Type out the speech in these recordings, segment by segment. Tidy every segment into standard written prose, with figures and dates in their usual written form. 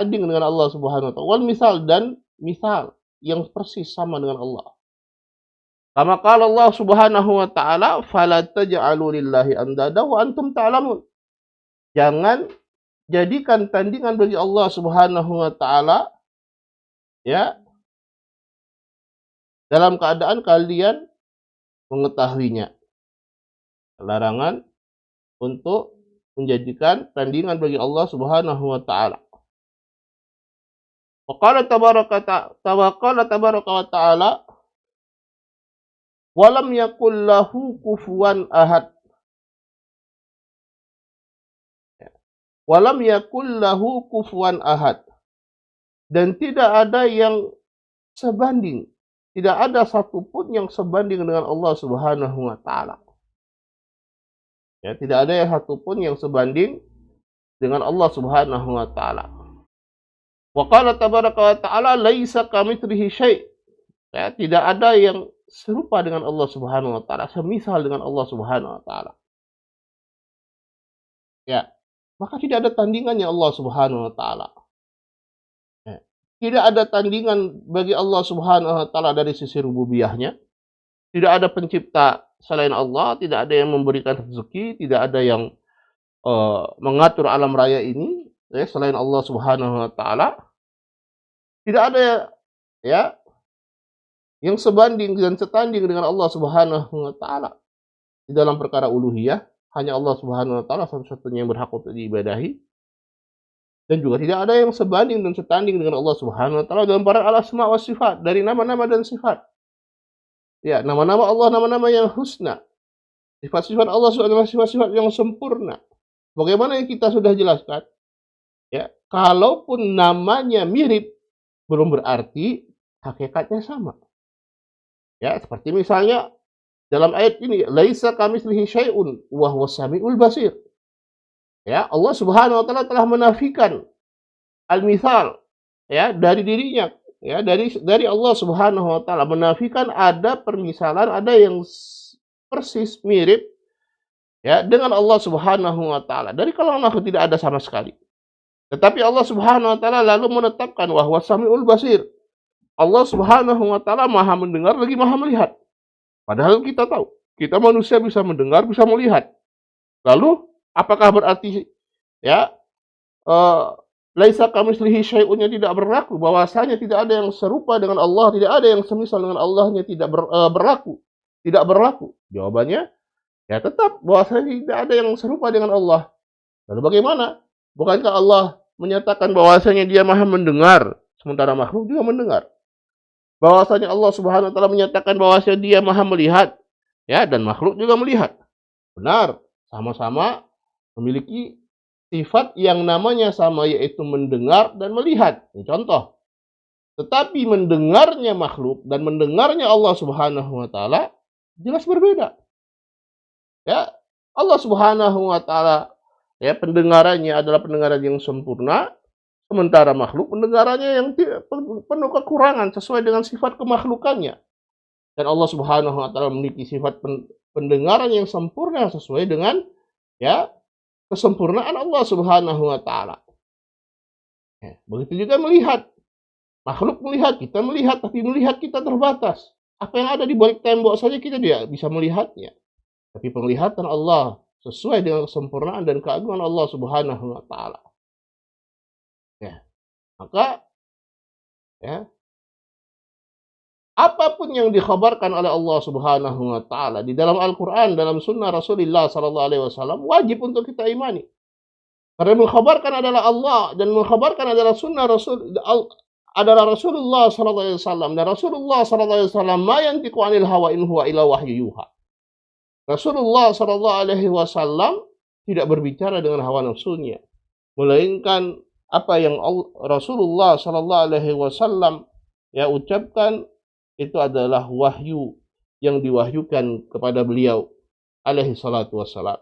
tanding dengan Allah Subhanahu wa taala. Wal misal, dan misal yang persis sama dengan Allah. Kama qala Allah Subhanahu wa taala, "Fala taj'alu lillahi andada wa antum ta'lamun." Jangan jadikan tandingan bagi Allah Subhanahu wa taala, ya, dalam keadaan kalian mengetahuinya. Larangan untuk menjadikan tandingan bagi Allah Subhanahu wa taala. Wa qala tabaraka wa ta'ala, "Wa lam yakul lahu kufuwan ahad." Wa lam yakul lahu kufuwan ahad. Dan tidak ada yang sebanding, tidak ada satupun yang sebanding dengan Allah Subhanahu wa taala. Ya, tidak ada yang satupun yang sebanding dengan Allah Subhanahu wa taala. Wa qala tabaraka wa ta'ala, "Laisa kamitslihi syai'." Ya, tidak ada yang serupa dengan Allah Subhanahu wa taala, semisal dengan Allah Subhanahu wa taala. Ya, maka tidak ada tandingannya Allah Subhanahu wa taala. Ya. Tidak ada tandingan bagi Allah Subhanahu wa taala dari sisi rububiyahnya. Tidak ada pencipta selain Allah, tidak ada yang memberikan rezeki, tidak ada yang mengatur alam raya ini, ya, selain Allah Subhanahu wa taala. Tidak ada, ya, yang sebanding dan setanding dengan Allah Subhanahu wa taala di dalam perkara uluhiyah. Hanya Allah Subhanahu wa taala satu-satunya yang berhak untuk diibadahi. Dan juga tidak ada yang sebanding dan setanding dengan Allah Subhanahu wa taala dalam para al-asma wa sifat, dari nama-nama dan sifat. Ya, nama-nama Allah, nama-nama yang husna. Sifat-sifat Allah adalah sifat-sifat yang sempurna. Bagaimana yang kita sudah jelaskan, ya, kalaupun namanya mirip, belum berarti hakikatnya sama. Ya, seperti misalnya dalam ayat ini, "Laisa kamitslihi syai'un wa huwas samiul basir." Ya, Allah Subhanahu wa taala telah menafikan al-mithal, ya, dari dirinya, ya, dari Allah Subhanahu wa taala, menafikan ada permisalan, ada yang persis mirip, ya, dengan Allah Subhanahu wa taala. Dari kalangan makhluk tidak ada sama sekali. Tetapi Allah Subhanahu wa taala lalu menetapkan wa huwas samiul basir. Allah Subhanahu wa taala Maha mendengar lagi Maha melihat. Padahal kita tahu, kita manusia bisa mendengar, bisa melihat. Lalu apakah berarti, ya, laisa kamitslihi syai'un tidak berlaku, bahwasanya tidak ada yang serupa dengan Allah, tidak ada yang semisal dengan Allahnya, tidak berlaku, tidak berlaku? Jawabannya, ya, tetap bahwasanya tidak ada yang serupa dengan Allah. Lalu bagaimana? Bukankah Allah menyatakan bahwasanya Dia Maha mendengar, sementara makhluk juga mendengar? Bahwasanya Allah Subhanahu wa taala menyatakan bahwasanya Dia Maha melihat, ya, dan makhluk juga melihat. Benar, sama-sama memiliki sifat yang namanya sama, yaitu mendengar dan melihat. Ini contoh. Tetapi mendengarnya makhluk dan mendengarnya Allah Subhanahu wa taala jelas berbeda. Ya, Allah Subhanahu wa taala, ya, pendengarannya adalah pendengaran yang sempurna, sementara makhluk pendengarannya yang penuh kekurangan sesuai dengan sifat kemakhlukannya. Dan Allah Subhanahu wa taala memiliki sifat pendengaran yang sempurna sesuai dengan, ya, kesempurnaan Allah Subhanahu wa taala. Ya, begitu juga melihat. Makhluk melihat, kita melihat, tapi melihat kita terbatas. Apa yang ada di balik tembok saja kita tidak bisa melihatnya. Tapi penglihatan Allah sesuai dengan kesempurnaan dan keagungan Allah Subhanahu wa taala. Ya. Maka, ya, apapun yang dikhabarkan oleh Allah Subhanahu wa taala di dalam Al-Qur'an, dalam sunnah Rasulullah sallallahu alaihi wasallam, wajib untuk kita imani. Karena mengkhabarkan adalah Allah dan mengkhabarkan adalah sunnah adalah Rasulullah sallallahu alaihi wasallam, dan Rasulullah sallallahu alaihi wasallam ma yantiqu 'anil hawa in huwa illa wahyu yuha. Rasulullah sallallahu alaihi wasallam tidak berbicara dengan hawa nafsunya, melainkan apa yang Rasulullah sallallahu alaihi wasallam, ya, ucapkan itu adalah wahyu yang diwahyukan kepada beliau alaihi salatu wassalam.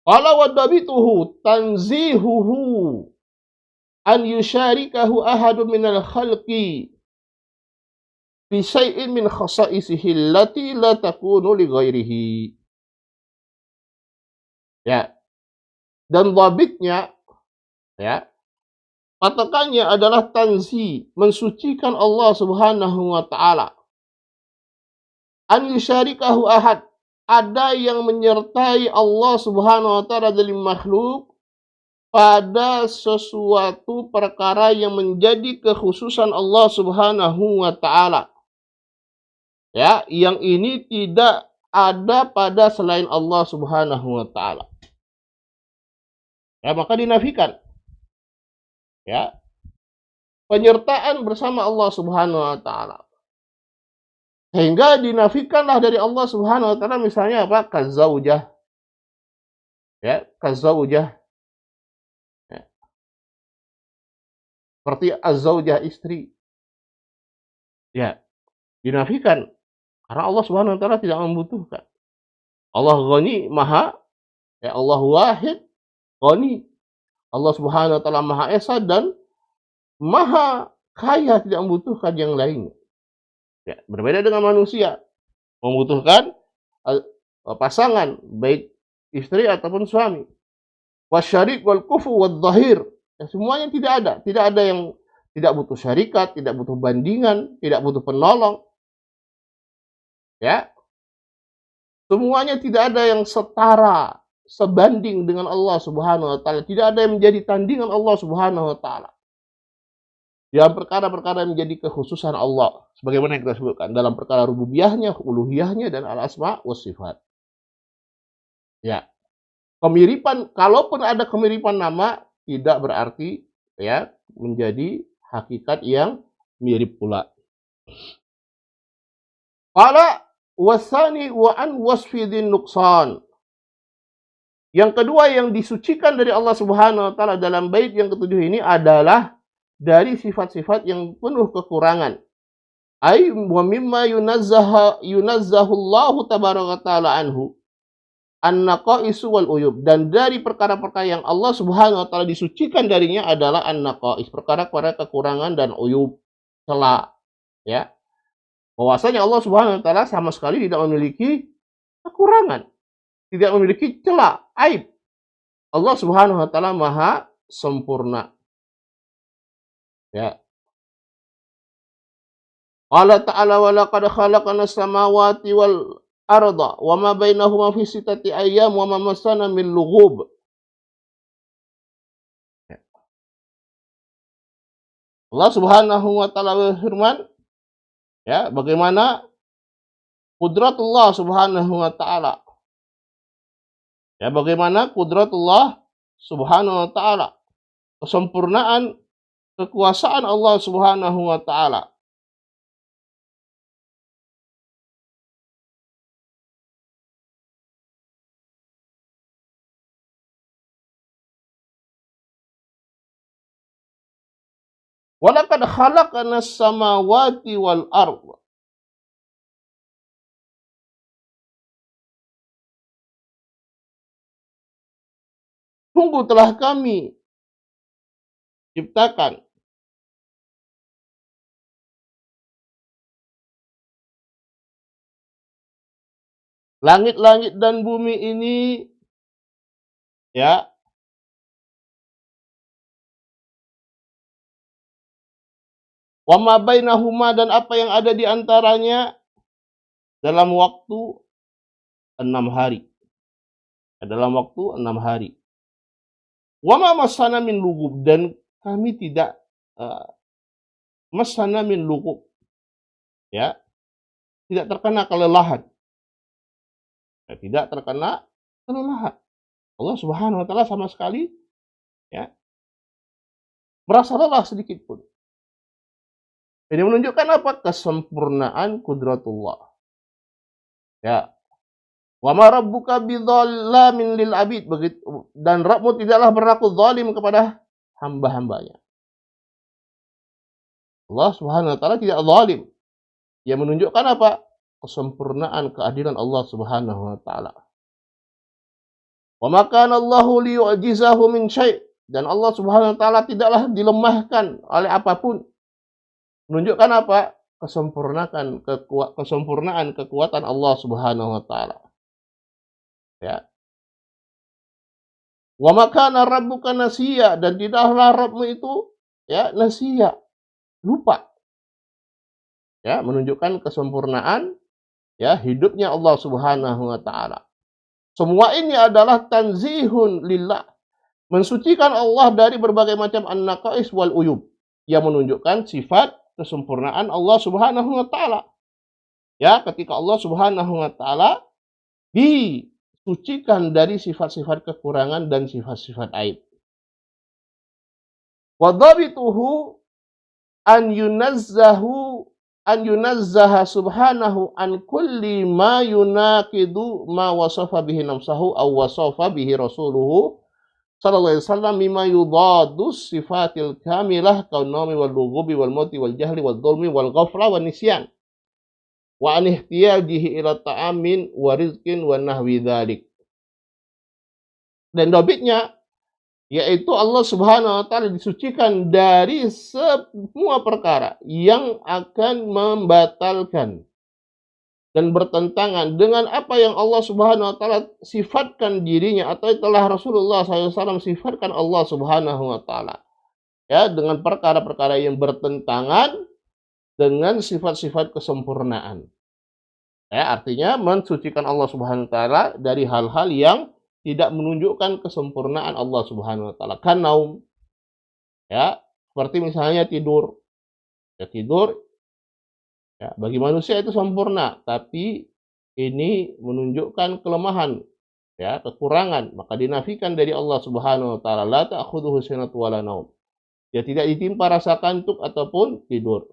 Qala wa dabituhu tanzihuhu an yusyarikahu ahadun minal khalqi fi syai'in min khasa'isihi allati la takunu li ghairihi. Ya. Dan dhabitnya Ya. Patokannya adalah tanzi, mensucikan Allah Subhanahu wa taala. An yusyarikahu ahad, ada yang menyertai Allah Subhanahu wa taala dalam makhluk pada sesuatu perkara yang menjadi kekhususan Allah Subhanahu wa taala. Ya, yang ini tidak ada pada selain Allah Subhanahu wa taala. Ya, maka dinafikan. Ya, penyertaan bersama Allah Subhanahu wa taala. Sehingga dinafikanlah dari Allah Subhanahu wa taala misalnya apa? Kazaujah. Ya, kazaujah. Ya. Seperti azzaujah istri. Ya, dinafikan karena Allah Subhanahu wa taala tidak membutuhkan. Allah Ghani, Maha, ya Allah Wahid, Ghani. Allah Subhanahu wa taala Maha Esa dan Maha Kaya, tidak membutuhkan yang lainnya. Ya, berbeda dengan manusia, membutuhkan pasangan, baik istri ataupun suami. Wasyarik wal kufu wal zahir. Ya, semuanya tidak ada yang tidak butuh syarikat, tidak butuh bandingan, tidak butuh penolong. Ya, semuanya tidak ada yang setara, sebanding dengan Allah Subhanahu wa taala. Tidak ada yang menjadi tandingan Allah Subhanahu wa taala. Dalam perkara-perkara yang menjadi kekhususan Allah, sebagaimana yang kita sebutkan dalam perkara rububiyahnya, uluhiyahnya, dan al-asma wa sifat. Ya, kemiripan, kalaupun ada kemiripan nama, tidak berarti ya menjadi hakikat yang mirip pula. Qala wasani wa an wasfidin nuqsan. Yang kedua yang disucikan dari Allah Subhanahu wa taala dalam bait yang ketujuh ini adalah dari sifat-sifat yang penuh kekurangan. Ay wa mimma yunazzahu Allah tabaraka taala anhu an-naqais wal uyub, dan dari perkara-perkara yang Allah Subhanahu wa taala disucikan darinya adalah an-naqais, perkara-perkara kekurangan dan uyub, celah, ya. Bahwasanya Allah Subhanahu wa taala sama sekali tidak memiliki kekurangan, tidak memiliki celah, aib. Allah Subhanahu wa taala Maha sempurna. Ya. Allah Ta'ala wa laqad khalaqana samawati wal arda wa ma bainahuma fi sittati ayyam wa ma massana min lughub. Allah Subhanahu wa taala berfirman, ya, bagaimana kudratullah Subhanahu wa taala. Ya, bagaimana kudratullah Subhanahu wa taala, kesempurnaan kekuasaan Allah Subhanahu wa taala. Walaqad khalaqanas samawati wal ardh. Sungguh telah kami ciptakan langit-langit dan bumi ini, ya, wa ma bainahuma, dan apa yang ada di antaranya, dalam waktu 6 hari. Dalam waktu 6 hari. Wa ma massana min lughub, dan kami tidak massana min lughub, ya, tidak terkena kelelahan. Ya, tidak terkena kelelahan. Allah Subhanahu wa taala sama sekali, ya, merasa lelah sedikit pun. Ini menunjukkan apa? Kesempurnaan kudratullah. Ya. Wa ma rabbuka bidzallamin lil abid, begitu, dan Rabbmu tidaklah berlaku zalim kepada hamba-hambanya. Allah Subhanahu wa taala tidak zalim. Yang menunjukkan apa? Kesempurnaan keadilan Allah Subhanahu wa taala. Wa ma kana Allahu liyu'jizahu min syai', dan Allah Subhanahu wa taala tidaklah dilemahkan oleh apapun. Menunjukkan apa? Kesempurnaan kekuatan Allah Subhanahu wa taala. Ya. Wa ma kana rabbuka nasiya, dan tidaklah Rabbmu itu ya nasiya, lupa. Ya, menunjukkan kesempurnaan ya hidupnya Allah Subhanahu wa taala. Semua ini adalah tanzihun lillah, mensucikan Allah dari berbagai macam an-naqais wal uyub, yang menunjukkan sifat kesempurnaan Allah Subhanahu wa taala. Ya, ketika Allah Subhanahu wa taala disucikan dari sifat-sifat kekurangan dan sifat-sifat aib. Wa dhabituhu an yunazzaha subhanahu an kulli ma yunaqidu ma wasafa bihi nafsahu aw wasafa bihi rasuluhu sallallahu alaihi wasallam mimma yudadus sifatil kamilah kaunami wal lughubi wal mauti wal jahli wal dhulmi wal ghafla wan nisyan wa an ihtiyajihi ila ta'amin wa rizqin wa nahwi dzalik. Dan dobitnya yaitu Allah Subhanahu wa taala disucikan dari semua perkara yang akan membatalkan dan bertentangan dengan apa yang Allah Subhanahu wa taala sifatkan dirinya atau telah Rasulullah SAW sifatkan Allah Subhanahu wa taala. Ya, dengan perkara-perkara yang bertentangan dengan sifat-sifat kesempurnaan. Ya, artinya mensucikan Allah Subhanahu wa taala dari hal-hal yang tidak menunjukkan kesempurnaan Allah Subhanahu wa taala. Kan naum, ya, seperti misalnya tidur. Ya, tidur ya, bagi manusia itu sempurna, tapi ini menunjukkan kelemahan, ya, kekurangan, maka dinafikan dari Allah Subhanahu wa taala. La ta'khudhuhu sinatun wa la naum. Dia tidak ditimpa rasa kantuk ataupun tidur.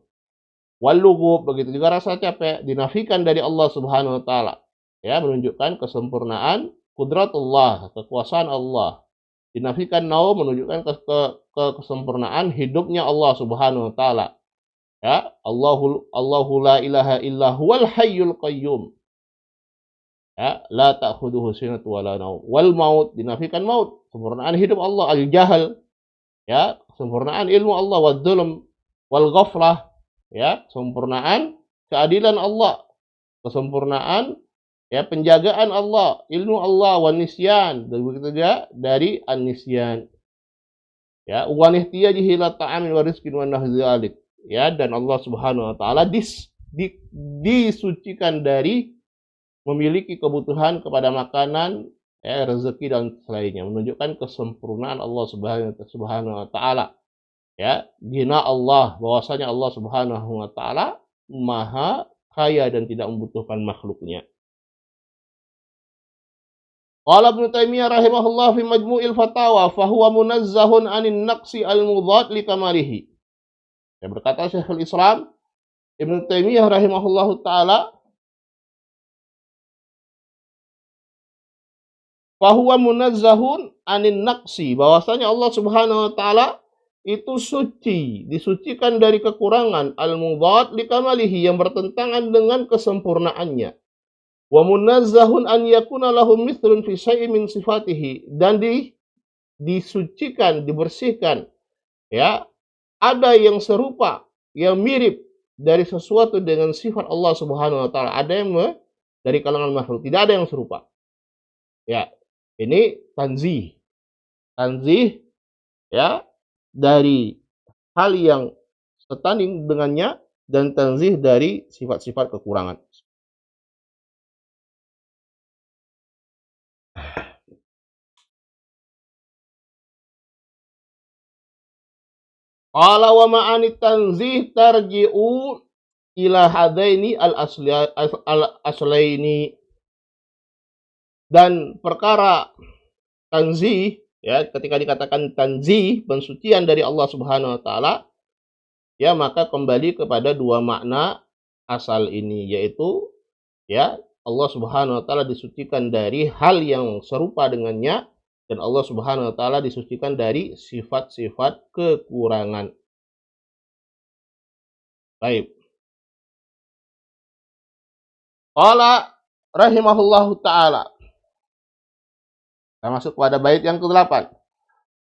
Wal lughub, begitu juga rasa capek, dinafikan dari Allah Subhanahu wa taala. Ya, menunjukkan kesempurnaan kudratullah, kekuasaan Allah. Dinafikan naum, menunjukkan kesempurnaan hidupnya Allah Subhanahu wa taala. Ya, Allahu la ilaha illa huwal hayyul qayyum. Ya, la ta'khudhuhu sinatun wa la naum. Wal maut, dinafikan maut, kesempurnaan hidup Allah. Al jahal, ya, kesempurnaan ilmu Allah. Wal dzulm wal ghaflah, ya, kesempurnaan keadilan Allah, kesempurnaan ya penjagaan Allah, ilmu Allah, wan nisyan, dan begitu juga dari an-nisyan. Ya, wa ihtiyajihi ila ta'amin wa rizqin wa nahwi dzalik. Ya, dan Allah Subhanahu wa taala disucikan dari memiliki kebutuhan kepada makanan, ya, rezeki dan selainnya, menunjukkan kesempurnaan Allah Subhanahu wa taala. Ya, gina Allah, bahwasanya Allah Subhanahu wa taala maha kaya dan tidak membutuhkan makhluknya. Qala Ibnu Taimiyah rahimahullah fi Majmu'il Fatawa fa huwa munazzahun 'anil naqsi al-mudad li kamalihi. Ya, berkata Syekhul Islam Ibnu Taimiyah rahimahullahu taala, fa huwa munazzahun 'anil naqsi, bahwasanya Allah Subhanahu wa taala itu suci, disucikan dari kekurangan, al-mudad li kamalihi, yang bertentangan dengan kesempurnaannya. Wa munazzahun an yakuna lahu mithlun fi syai'in min sifatihi, dan disucikan, dibersihkan, ya, ada yang serupa, yang mirip dari sesuatu dengan sifat Allah Subhanahu wa taala. Ada yang dari kalangan makhluk, tidak ada yang serupa. Ya, ini tanzih. Tanzih, ya, dari hal yang setanding dengannya, dan tanzih dari sifat-sifat kekurangan. Qala wa ma'ani tanzih tarji'u ila hadaini al-aslaini. Dan perkara tanzih, ya, ketika dikatakan tanzih, pensucian dari Allah Subhanahu wa taala, ya, maka kembali kepada dua makna asal ini, yaitu ya Allah Subhanahu wa taala disucikan dari hal yang serupa dengannya, dan Allah Subhanahu wa taala disucikan dari sifat-sifat kekurangan. Baik. Qala rahimahullahu taala. Kita masuk pada bait yang ke-8.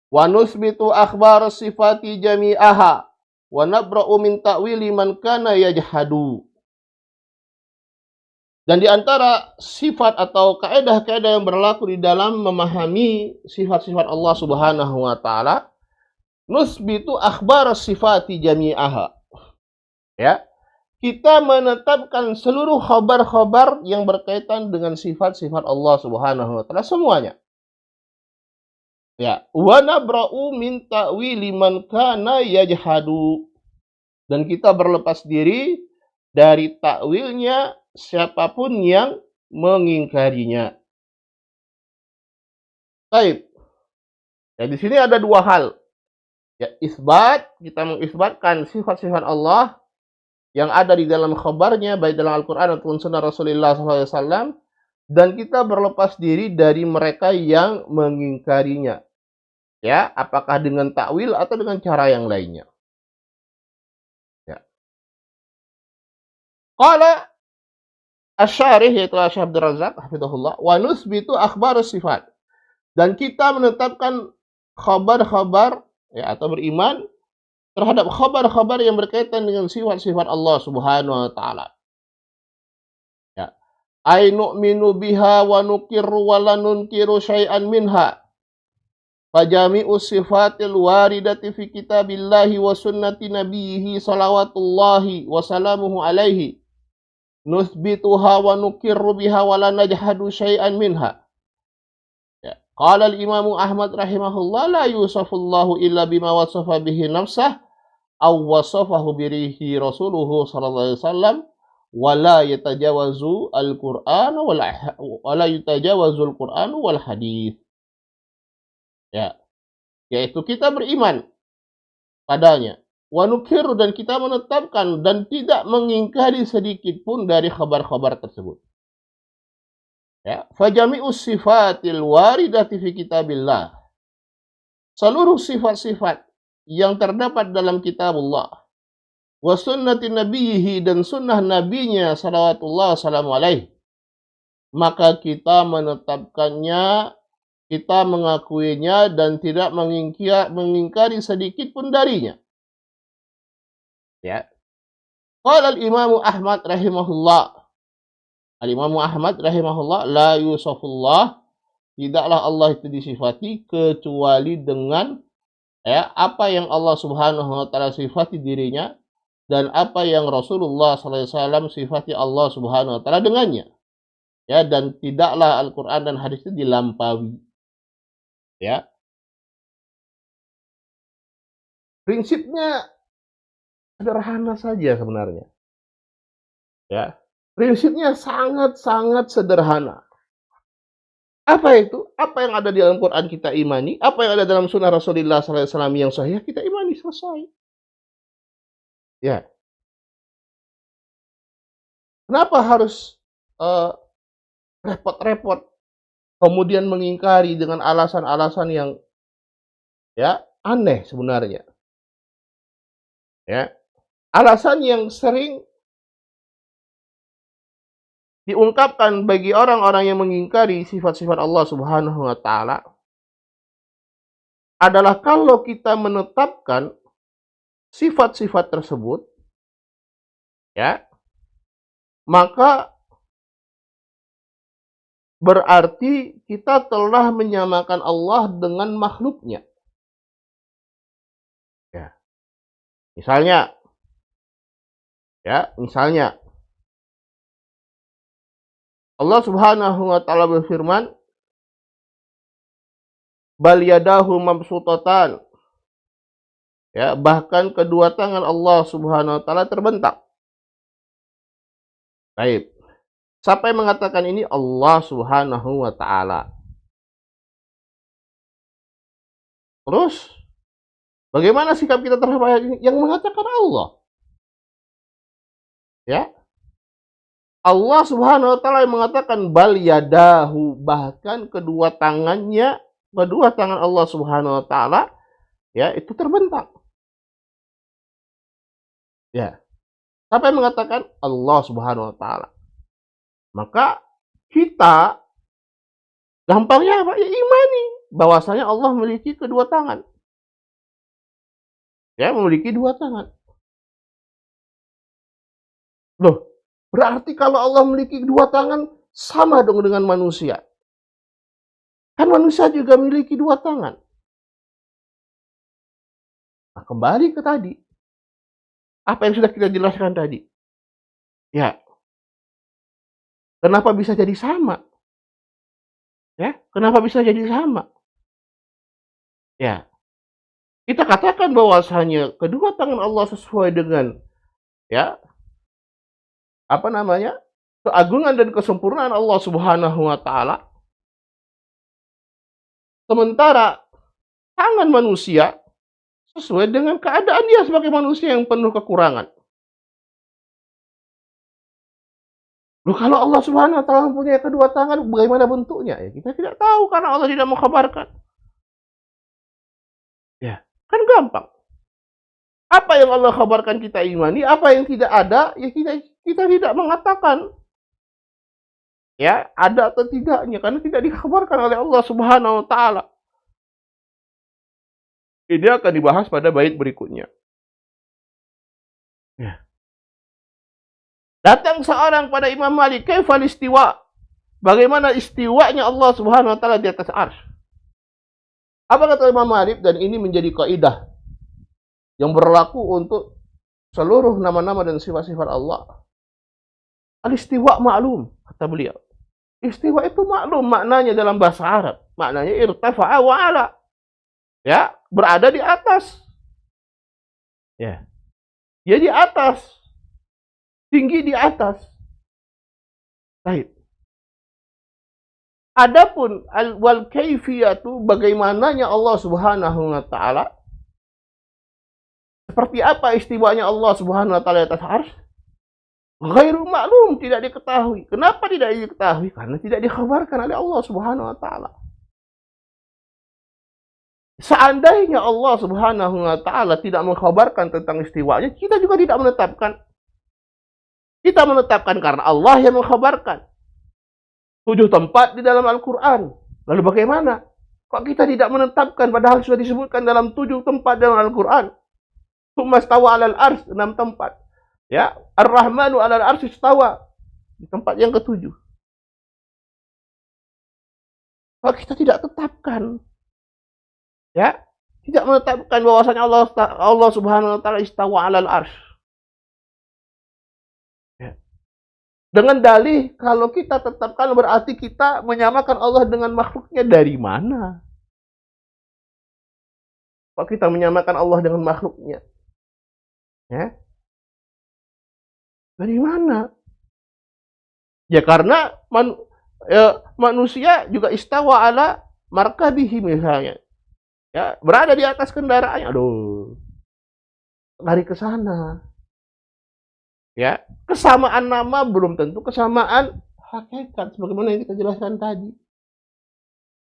Wa nusbitu akhbar sifati jami'aha wa nabra'u min ta'wili man kana yajhadu. Dan di antara sifat atau kaidah-kaidah yang berlaku di dalam memahami sifat-sifat Allah Subhanahu wa taala, nusbitu akhbar sifati jami'aha. Ya. Kita menetapkan seluruh khabar-khabar yang berkaitan dengan sifat-sifat Allah Subhanahu wa taala semuanya. Ya, wa nabra'u min ta'wili man kana yajhadu. Dan kita berlepas diri dari takwilnya siapapun yang mengingkarinya. Baik. Ya, di sini ada dua hal. Ya, isbat, kita mengisbatkan sifat-sifat Allah yang ada di dalam khabarnya, baik dalam Al-Quran ataupun sunnah Rasulullah SAW, dan kita berlepas diri dari mereka yang mengingkarinya. Ya, apakah dengan takwil atau dengan cara yang lainnya. Ya. Qala Asy-Syarih, yaitu Syekh Abdul Razak hafizahullah, wa nusbitu akhbar sifat. Dan kita menetapkan khabar-khabar, ya, atau beriman terhadap khabar-khabar yang berkaitan dengan sifat-sifat Allah Subhanahu wa taala. Ya. Ai nu'minu biha wa nuqirru wa la nunkiru syai'an minha. Fajami'u sifatil waridati fi kitabillahi wa sunnati nabiyhi salawatullahi wa salamuhu alaihi nusbituha wa nuqirru biha wa la najhadu syai'an minha. Ya. Qala al-Imam Ahmad rahimahullah la yusafullahu illa bima wasafa bihi nafsah aw wasafahu bihi rasuluhu sallallahu alaihi wasallam wa la yatajawazu al-Qur'an wa la yatajawazu al-Qur'an wal hadis. Ya, yaitu kita beriman padanya. Wa nukiru, dan kita menetapkan dan tidak mengingkari sedikit pun dari khabar-khabar tersebut. Ya, fajami'us sifatil waridati fi kitabillah. Seluruh sifat-sifat yang terdapat dalam kitabullah wa sunnati nabiyhi, dan sunnah nabinya salawatullah wassalamu alaih, maka kita menetapkannya, kita mengakuinya dan tidak mengingkari sedikit pun darinya. Ya. Qala al-Imam Ahmad rahimahullah. Al-Imam Ahmad rahimahullah, la yusafullah, tidaklah Allah itu disifati kecuali dengan, ya, apa yang Allah Subhanahu wa taala sifati dirinya dan apa yang Rasulullah sallallahu alaihi wasallam sifati Allah Subhanahu wa taala dengannya. Ya, dan tidaklah Al-Qur'an dan hadis itu dilampaui. Ya. Prinsipnya sederhana saja sebenarnya. Ya. Prinsipnya sangat-sangat sederhana. Apa itu? Apa yang ada di dalam Quran kita imani, apa yang ada dalam sunnah Rasulullah SAW yang sahih kita imani, selesai. Ya. Kenapa harus repot-repot kemudian mengingkari dengan alasan-alasan yang, ya, aneh sebenarnya. Ya. Alasan yang sering diungkapkan bagi orang-orang yang mengingkari sifat-sifat Allah Subhanahu wa taala adalah kalau kita menetapkan sifat-sifat tersebut, ya, maka berarti kita telah menyamakan Allah dengan makhluknya. Ya. Misalnya, Allah Subhanahu wa taala berfirman, bal yadahu mabsutatan. Ya, bahkan kedua tangan Allah Subhanahu wa taala terbentang. Baik. Siapa yang mengatakan ini? Allah Subhanahu wa taala. Terus bagaimana sikap kita terhadap ayat ini? Yang mengatakan Allah. Ya. Allah Subhanahu wa taala yang mengatakan bal yadahu, bahkan kedua tangan Allah Subhanahu wa taala, ya, itu terbentang. Ya. Siapa yang mengatakan? Allah Subhanahu wa taala. Maka kita gampangnya apa? Ya, imani bahwasanya Allah memiliki kedua tangan. Ya, memiliki dua tangan. Loh, Berarti kalau Allah memiliki dua tangan, sama dong dengan manusia. Kan manusia juga memiliki dua tangan. Nah, kembali ke tadi. Apa yang sudah kita jelaskan tadi? Ya, kenapa bisa jadi sama? Ya, kenapa bisa jadi sama? Ya, kita katakan bahwasanya kedua tangan Allah sesuai dengan ya apa namanya keagungan dan kesempurnaan Allah Subhanahu Wa Taala. Sementara tangan manusia sesuai dengan keadaan dia sebagai manusia yang penuh kekurangan. Loh, kalau Allah Subhanahu Wa Taala mempunyai kedua tangan, bagaimana bentuknya? Ya, kita tidak tahu karena Allah tidak mengkhabarkan. Ya, kan gampang. Apa yang Allah kabarkan kita imani, apa yang tidak ada, ya kita tidak mengatakan ya ada atau tidaknya karena tidak dikabarkan oleh Allah Subhanahu Wa Taala. Ini akan dibahas pada bait berikutnya. Ya. Datang seorang pada Imam Malik, kaifal istiwa? Bagaimana istiwanya Allah Subhanahu Wa Taala di atas arsy? Apa kata Imam Malik? Dan ini menjadi kaidah yang berlaku untuk seluruh nama-nama dan sifat-sifat Allah. Al-istiwa maklum, kata beliau. Istiwa itu maklum maknanya dalam bahasa Arab. Maknanya irtafa'a wa ala. Ya, berada di atas. Ya. Dia di atas. Tinggi di atas. Baik. Adapun wal kaifiyatu bagaimananya Allah Subhanahu Wa Taala, seperti apa istiwanya Allah Subhanahu Wa Taala atas arsy? Ghairu maklum, tidak diketahui. Kenapa tidak diketahui? Karena tidak dikhabarkan oleh Allah Subhanahu Wa Taala. Seandainya Allah Subhanahu Wa Taala tidak mengkhabarkan tentang istiwanya, kita juga tidak menetapkan. Kita menetapkan karena Allah yang mengkhabarkan. 7 tempat di dalam Al-Quran. Lalu bagaimana? Kok kita tidak menetapkan padahal sudah disebutkan dalam 7 tempat dalam Al-Quran? Tsumma stawa 'alal arsy, 6 tempat. Ya, Ar-Rahmanu 'alal arsy istawa di tempat yang ke-7. Kok kita tidak tetapkan? Ya, tidak menetapkan bahwasanya Allah Subhanahu Wa Taala istawa 'alal arsy. Dengan dalih, kalau kita tetapkan berarti kita menyamakan Allah dengan makhluknya dari mana? Kok kita menyamakan Allah dengan makhluknya? Ya? Dari mana? Ya karena manusia juga istawa ala markabihi misalnya. Ya, berada di atas kendaraannya. Aduh. Lari ke sana. Ya, kesamaan nama belum tentu kesamaan hakikat sebagaimana yang kita jelaskan tadi.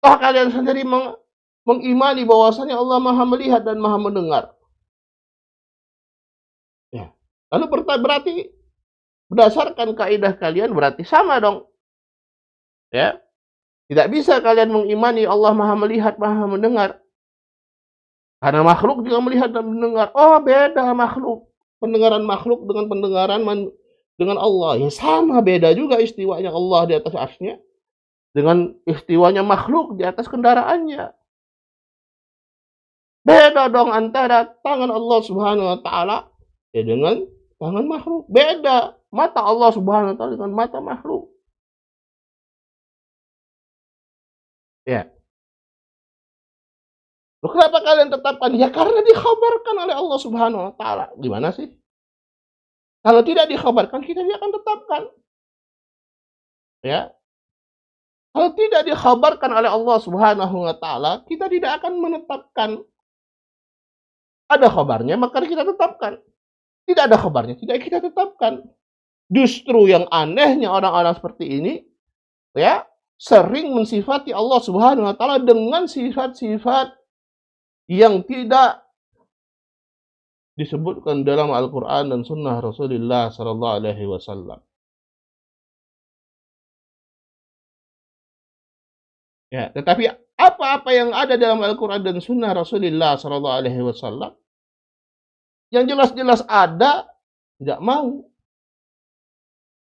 Toh kalian sendiri mengimani bahwasanya Allah Maha melihat dan Maha mendengar. Ya. Lalu berarti berdasarkan kaidah kalian berarti sama dong. Ya. Tidak bisa kalian mengimani Allah Maha melihat, Maha mendengar. Karena makhluk juga melihat dan mendengar. Oh, beda makhluk. Pendengaran makhluk dengan pendengaran dengan Allah. Ya sama, beda juga istiwanya Allah di atas arsy-Nya dengan istiwanya makhluk di atas kendaraannya. Beda dong antara tangan Allah Subhanahu Wa Taala ya dengan tangan makhluk. Beda. Mata Allah Subhanahu Wa Taala dengan mata makhluk. Ya. Loh, kenapa kalian tetapkan? Ya karena dikhabarkan oleh Allah Subhanahu Wa Taala. Gimana sih? Kalau tidak dikhabarkan, kita tidak akan tetapkan. Ya. Kalau tidak dikhabarkan oleh Allah Subhanahu Wa Taala, kita tidak akan menetapkan. Ada khabarnya, maka kita tetapkan. Tidak ada khabarnya, tidak kita tetapkan. Justru yang anehnya orang-orang seperti ini, ya, sering mensifati Allah Subhanahu Wa Taala dengan sifat-sifat yang tidak disebutkan dalam Al-Quran dan Sunnah Rasulullah Sallallahu Alaihi Wasallam. Ya, tetapi apa-apa yang ada dalam Al-Quran dan Sunnah Rasulullah Sallallahu Alaihi Wasallam yang jelas-jelas ada, tidak mau.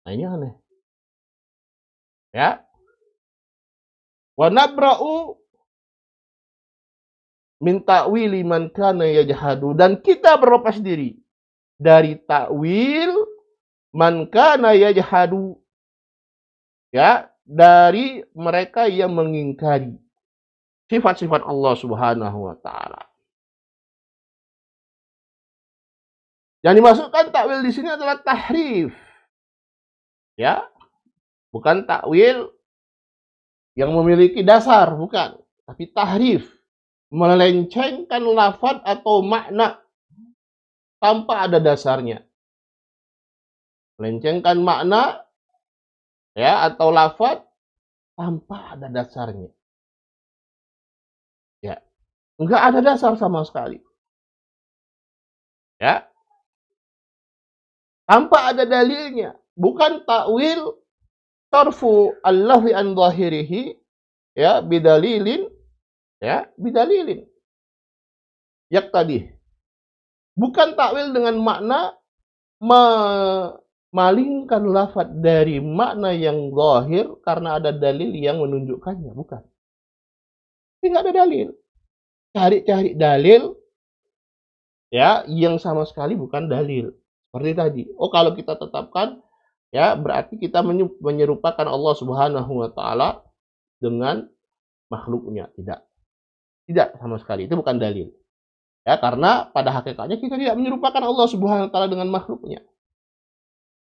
Nah, ini aneh. Ya. Wa nabra'u min ta'wili man kana yajhadu, dan kita berlepas diri dari takwil man kana yajhadu, ya, dari mereka yang mengingkari sifat-sifat Allah Subhanahu wa taala. Yang dimasukkan takwil di sini adalah tahrif. Ya, bukan takwil yang memiliki dasar, bukan, tapi tahrif, melencengkan lafaz atau makna tanpa ada dasarnya. Melencengkan makna, ya, atau lafaz tanpa ada dasarnya. Ya, enggak ada dasar sama sekali. Ya, tanpa ada dalilnya. Bukan takwil tarfu Allahi an zahirihi, ya, bidalilin, ya, bidalilin yaktadi. Bukan takwil dengan makna memalingkan lafaz dari makna yang zahir karena ada dalil yang menunjukkannya, bukan. Tidak ada dalil. Cari-cari dalil, ya, yang sama sekali bukan dalil. Seperti tadi. Oh, kalau kita tetapkan, ya, berarti kita menyerupakan Allah Subhanahu wa taala dengan makhluknya. Tidak. Tidak sama sekali. Itu bukan dalil. Ya, karena pada hakikatnya kita tidak menyerupakan Allah Subhanahu wa taala dengan makhluknya.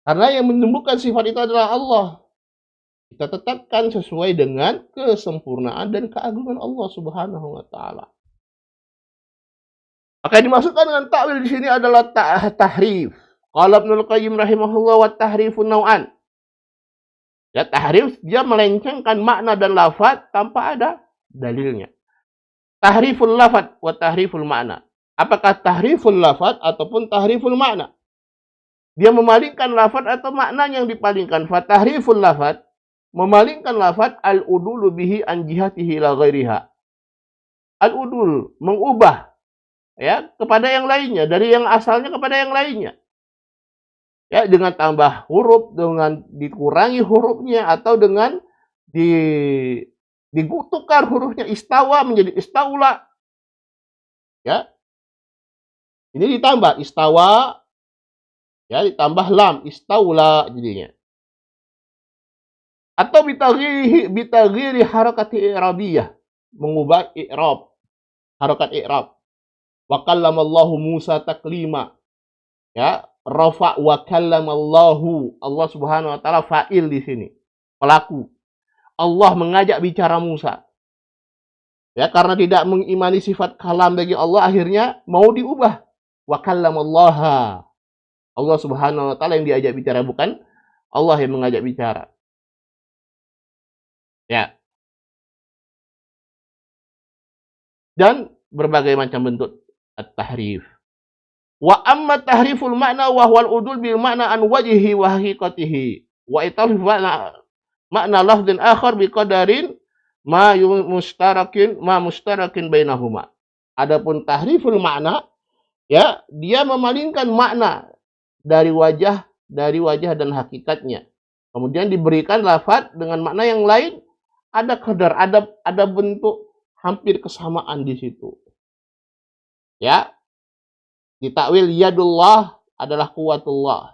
Karena yang menumbuhkan sifat itu adalah Allah. Kita tetapkan sesuai dengan kesempurnaan dan keagungan Allah Subhanahu wa taala. Maka yang dimaksudkan dengan takwil di sini adalah tahrif. Qala Ibnul Qayyim rahimahullah, wa tahrifun naw'an. Ya, tahrif dia melencengkan makna dan lafaz tanpa ada dalilnya. Tahriful lafaz wa tahriful makna. Apakah tahriful lafaz ataupun tahriful makna? Dia memalingkan lafaz atau makna yang dipalingkan. Fa tahriful lafaz, memalingkan lafaz, al-udulu bihi an jihatihi la ghairiha. Al-udul, mengubah, ya, kepada yang lainnya, dari yang asalnya kepada yang lainnya. Ya, dengan tambah huruf, dengan dikurangi hurufnya, atau dengan ditukar hurufnya, istawa menjadi istaula. Ya. Ini ditambah istawa, ya, ditambah lam, istaula jadinya. Atau bitaghiri harakati i'rabiyah, mengubah i'rab, harakat i'rab. Wa kallamallahu Musa taklima. Ya, rafa wa kallamallahu, Allah Subhanahu wa taala fa'il di sini, pelaku. Allah mengajak bicara Musa. Ya, karena tidak mengimani sifat kalam bagi Allah, akhirnya mau diubah. Wa kallamallaha. Allah Subhanahu wa taala yang diajak bicara, bukan Allah yang mengajak bicara. Ya. Dan berbagai macam bentuk at-tahrif. Wa amma tahriful makna wa huwal udul bil makna an wajhihi wa haqiqatihi wa italif makna lafdhin akhar bi qadarin ma mustarakin bainahuma. Adapun tahriful makna, ya, dia memalingkan makna dari wajah dan hakikatnya. Kemudian diberikan lafaz dengan makna yang lain, ada kadar, ada bentuk hampir kesamaan di situ. Ya. Ditakwil yadullah adalah kuwatullah.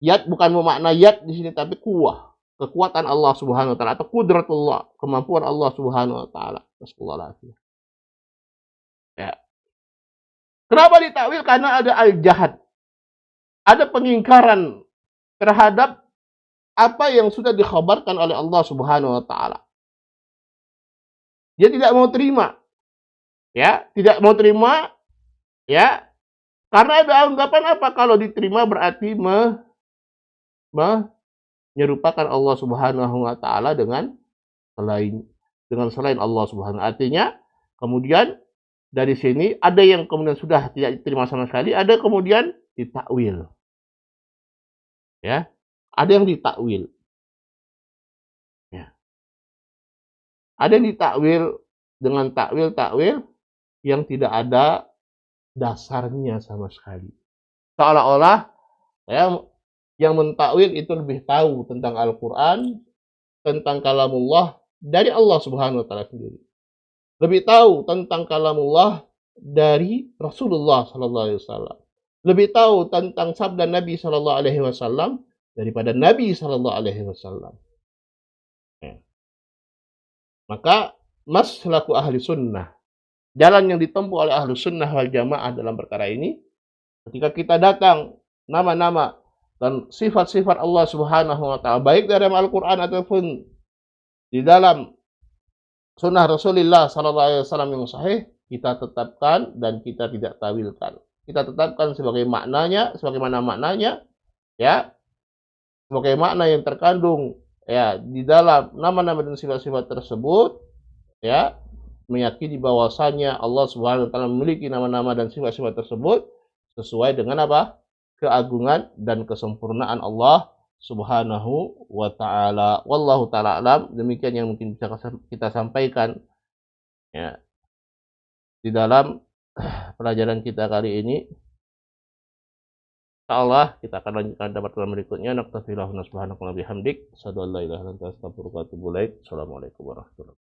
Yad bukan bermakna yad di sini, tapi kuwah, kekuatan Allah Subhanahu wa taala, atau kudratullah, kemampuan Allah Subhanahu wa taala. Nasallallahu. Ya. Kenapa ditakwil? Karena ada al-jahad. Ada pengingkaran terhadap apa yang sudah dikhabarkan oleh Allah Subhanahu wa taala. Dia tidak mau terima. Ya, tidak mau terima, ya. Karena ada anggapan apa? Kalau diterima berarti menyerupakan Allah Subhanahu wa taala dengan selain Allah Subhanahu. Artinya, kemudian dari sini ada yang kemudian sudah tidak diterima sama sekali, ada kemudian ditakwil. Ya. Ada yang ditakwil. Ya. Ada yang ditakwil dengan takwil yang tidak ada dasarnya sama sekali. Seolah-olah, ya, Yang mentakwil itu lebih tahu tentang Al-Quran, tentang kalamullah dari Allah Subhanahu wa taala sendiri. Lebih tahu tentang kalamullah dari Rasulullah sallallahu alaihi wasallam. Lebih tahu tentang sabda Nabi sallallahu alaihi wasallam daripada Nabi sallallahu alaihi wasallam. Ya. Maka maslaku ahli sunnah, jalan yang ditempuh oleh ahli sunnah wal jamaah dalam perkara ini, ketika kita datang nama-nama dan sifat-sifat Allah Subhanahu wa taala baik dalam Al-Qur'an ataupun di dalam sunnah Rasulullah sallallahu alaihi wasallam yang sahih, kita tetapkan dan kita tidak tawilkan. Kita tetapkan sebagai maknanya, sebagaimana maknanya, ya, sebagai makna yang terkandung ya di dalam nama-nama dan sifat-sifat tersebut, ya, meyakini bahwasanya Allah Subhanahu wa taala memiliki nama-nama dan sifat-sifat tersebut sesuai dengan apa? Keagungan dan kesempurnaan Allah Subhanahu wa taala. Wallahu taala alam. Demikian yang mungkin bisa kita sampaikan ya di dalam pelajaran kita kali ini. Insyaallah kita akan lanjutkan pada pertemuan berikutnya. Naktafilahu subhanahu wa bihamdik. Asyhadu an la ilaha illa anta astaghfiruka wa atubu ilaik. Assalamualaikum warahmatullahi wabarakatuh.